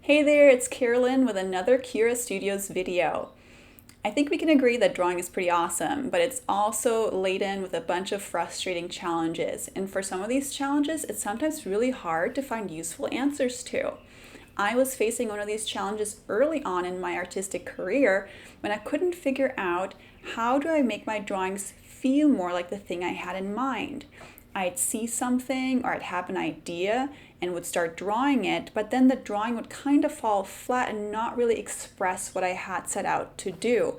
Hey there, it's Carolyn with another Kira Studios video. I think we can agree that drawing is pretty awesome, but it's also laden with a bunch of frustrating challenges. And for some of these challenges, it's sometimes really hard to find useful answers to. I was facing one of these challenges early on in my artistic career when I couldn't figure out how do I make my drawings feel more like the thing I had in mind. I'd see something or I'd have an idea and would start drawing it, but then the drawing would kind of fall flat and not really express what I had set out to do.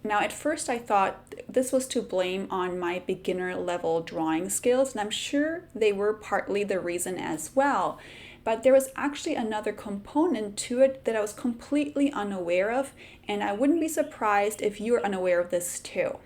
Now, at first, I thought this was to blame on my beginner level drawing skills, and I'm sure they were partly the reason as well. But there was actually another component to it that I was completely unaware of, and I wouldn't be surprised if you are unaware of this too.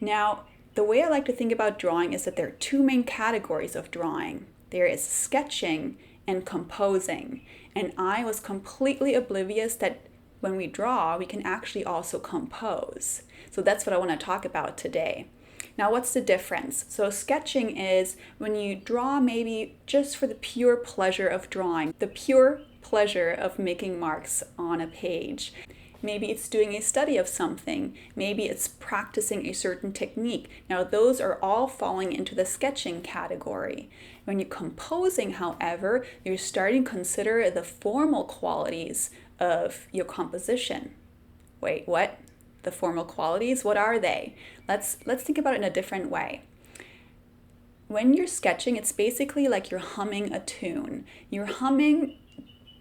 Now, the way I like to think about drawing is that there are two main categories of drawing. There is sketching and composing. And I was completely oblivious that when we draw, we can actually also compose. So that's what I want to talk about today. Now, what's the difference? So sketching is when you draw maybe just for the pure pleasure of drawing, the pure pleasure of making marks on a page. Maybe it's doing a study of something. Maybe it's practicing a certain technique. Now, those are all falling into the sketching category. When you're composing, however, you're starting to consider the formal qualities of your composition. Wait, what? The formal qualities? What are they? Let's think about it in a different way. When you're sketching, it's basically like you're humming a tune. You're humming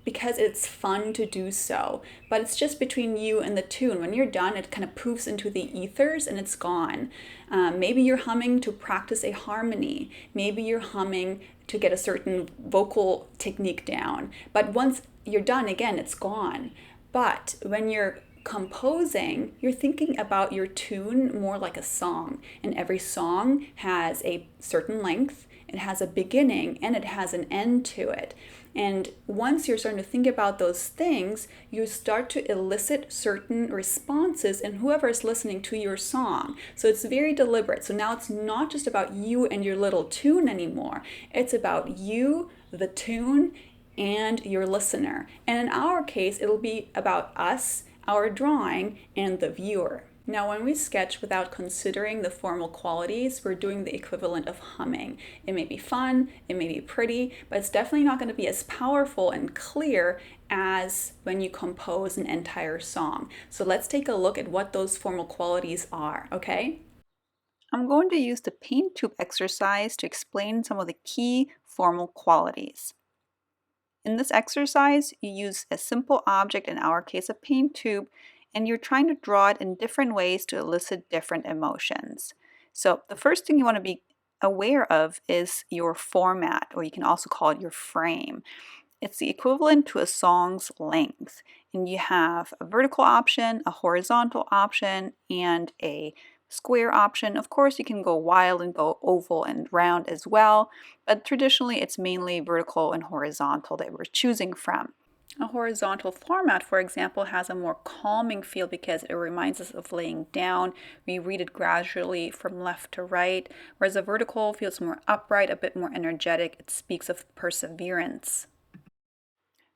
because it's fun to do so, but it's just between you and the tune. When you're done, it kind of poofs into the ethers and it's gone. Maybe you're humming to practice a harmony. Maybe you're humming to get a certain vocal technique down. But once you're done, again, it's gone. But when you're composing, you're thinking about your tune more like a song, and every song has a certain length, it has a beginning, and it has an end to it. And once you're starting to think about those things, you start to elicit certain responses in whoever is listening to your song. So it's very deliberate. So now it's not just about you and your little tune anymore. It's about you, the tune, and your listener. And in our case, it'll be about us, our drawing, and the viewer. Now, when we sketch without considering the formal qualities, we're doing the equivalent of humming. It may be fun, it may be pretty, but it's definitely not going to be as powerful and clear as when you compose an entire song. So let's take a look at what those formal qualities are, okay? I'm going to use the paint tube exercise to explain some of the key formal qualities. In this exercise, you use a simple object, in our case a paint tube, and you're trying to draw it in different ways to elicit different emotions. So the first thing you want to be aware of is your format, or you can also call it your frame. It's the equivalent to a song's length, and you have a vertical option, a horizontal option, and a square option. Of course, you can go wild and go oval and round as well, but traditionally it's mainly vertical and horizontal that we're choosing from. A horizontal format, for example, has a more calming feel because it reminds us of laying down. We read it gradually from left to right, whereas a vertical feels more upright, a bit more energetic. It speaks of perseverance.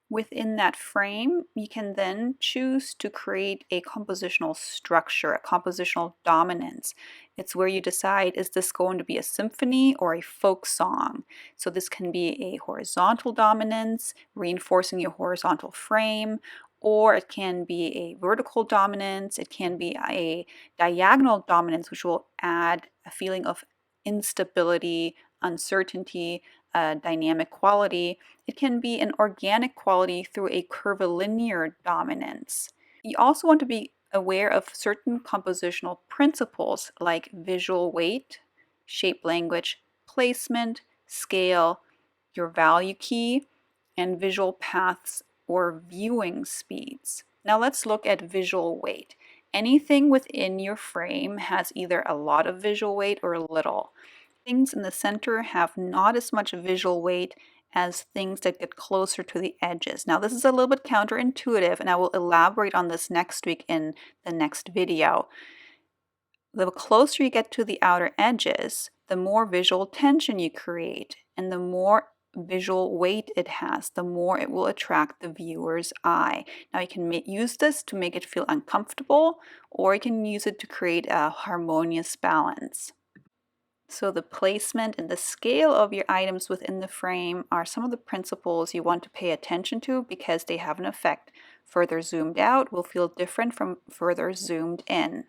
Within that frame, you can then choose to create a compositional structure, a compositional dominance. It's where you decide, is this going to be a symphony or a folk song? So this can be a horizontal dominance, reinforcing your horizontal frame, or it can be a vertical dominance, it can be a diagonal dominance, which will add a feeling of instability, uncertainty, dynamic quality. It can be an organic quality through a curvilinear dominance. You also want to be aware of certain compositional principles like visual weight, shape language, placement, scale, your value key, and visual paths or viewing speeds. Now let's look at visual weight. Anything within your frame has either a lot of visual weight or little. Things in the center have not as much visual weight as things that get closer to the edges. Now this is a little bit counterintuitive, and I will elaborate on this next week in the next video. The closer you get to the outer edges, the more visual tension you create, and the more visual weight it has, the more it will attract the viewer's eye. Now you can use this to make it feel uncomfortable, or you can use it to create a harmonious balance. So the placement and the scale of your items within the frame are some of the principles you want to pay attention to because they have an effect. Further zoomed out will feel different from further zoomed in.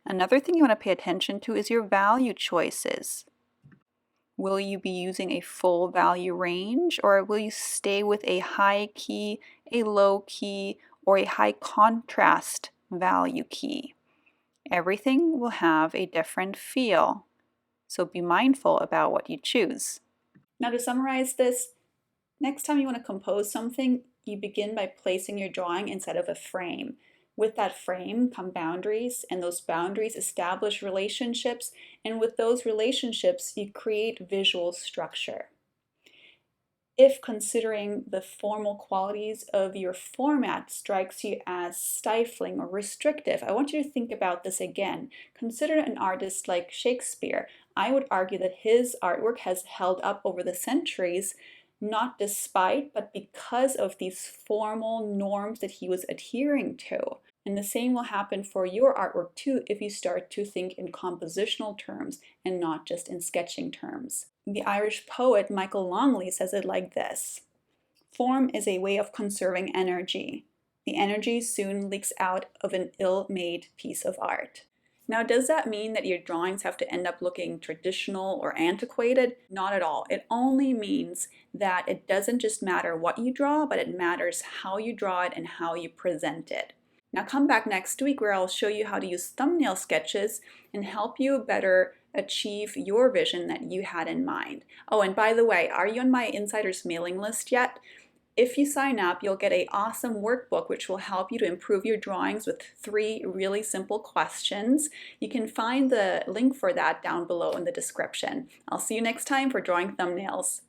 Another thing you want to pay attention to is your value choices. Will you be using a full value range, or will you stay with a high key, a low key, or a high contrast value key? Everything will have a different feel, so be mindful about what you choose. Now to summarize this, next time you want to compose something, you begin by placing your drawing inside of a frame. With that frame come boundaries, and those boundaries establish relationships, and with those relationships you create visual structure. If considering the formal qualities of your format strikes you as stifling or restrictive, I want you to think about this again. Consider an artist like Shakespeare. I would argue that his artwork has held up over the centuries, not despite, but because of these formal norms that he was adhering to. And the same will happen for your artwork too if you start to think in compositional terms and not just in sketching terms. The Irish poet Michael Longley says it like this: "Form is a way of conserving energy. The energy soon leaks out of an ill-made piece of art." Now, does that mean that your drawings have to end up looking traditional or antiquated? Not at all. It only means that it doesn't just matter what you draw, but it matters how you draw it and how you present it. Now come back next week where I'll show you how to use thumbnail sketches and help you better achieve your vision that you had in mind. Oh, and by the way, are you on my insiders mailing list yet? If you sign up, you'll get an awesome workbook which will help you to improve your drawings with 3 really simple questions. You can find the link for that down below in the description. I'll see you next time for drawing thumbnails.